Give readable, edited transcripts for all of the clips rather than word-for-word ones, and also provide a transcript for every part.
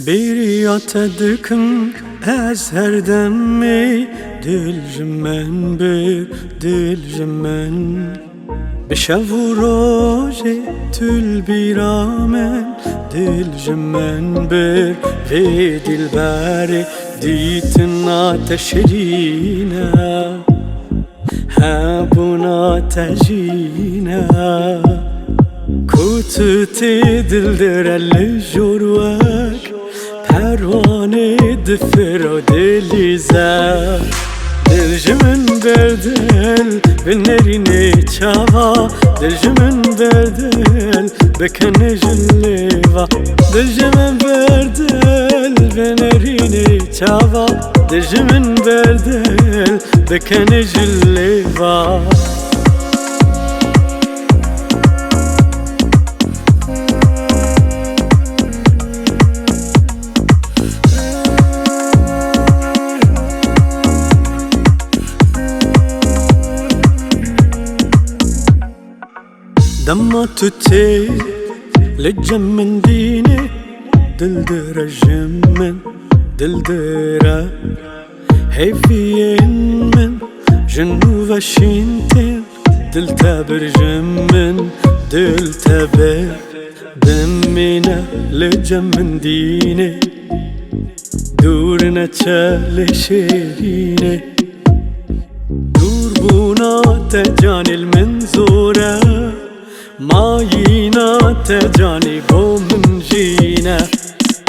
بیریات دکم از هر دمی دل جمن بر دل جمن بشو روزی تل بیرامن دل جمن بر في دل باری دیتنا تشرینا هبونا تجینا کوتتی دل در الجروک پروانه دفر و دلیزه دل جمن بردل بنرینه چاوا دل جمن بردل بکنه جلیوا دل جمن بردل بنرینه چاوا دل جمن بردل بکنه جلیوا دما تتي للجمن ديني دلدر الجمن دلدرة هيفيين من جنوب الشينتين دلتابر جمن دلتابر دمينا للجمن ديني دورنا تشالي شيريني دور بونا تجاني المنزورة ماينا تجاني بو من جينا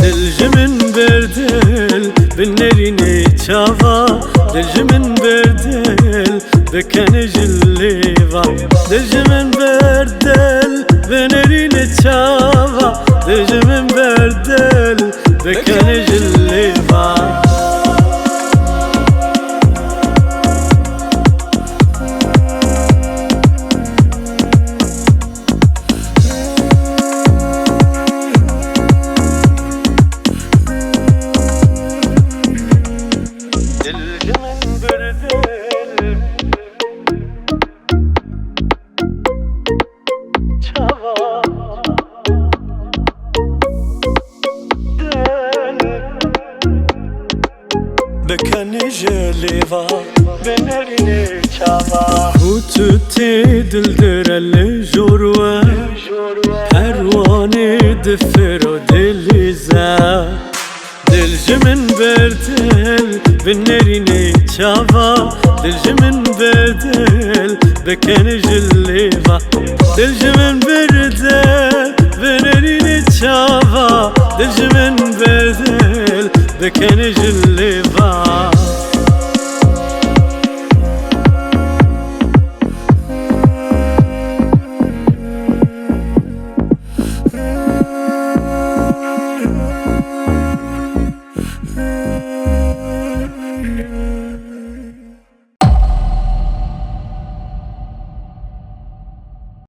دل جمن بردل بنريني تشافا دل جمن بردل بكن جليفا دل جمن بردل بنريني تشافا دل جمن بردل بكن جليفا بکنی جلیوا بنرینی چاوا کوتتی دل در الجروه پروانه دفر و دلیزه دل جمن بردل بنرینی چاوا دل جمن بردل بکنی جلیوا دل جمن بردل بنرینی چاوا دل جمن بردل بکنی جلیوا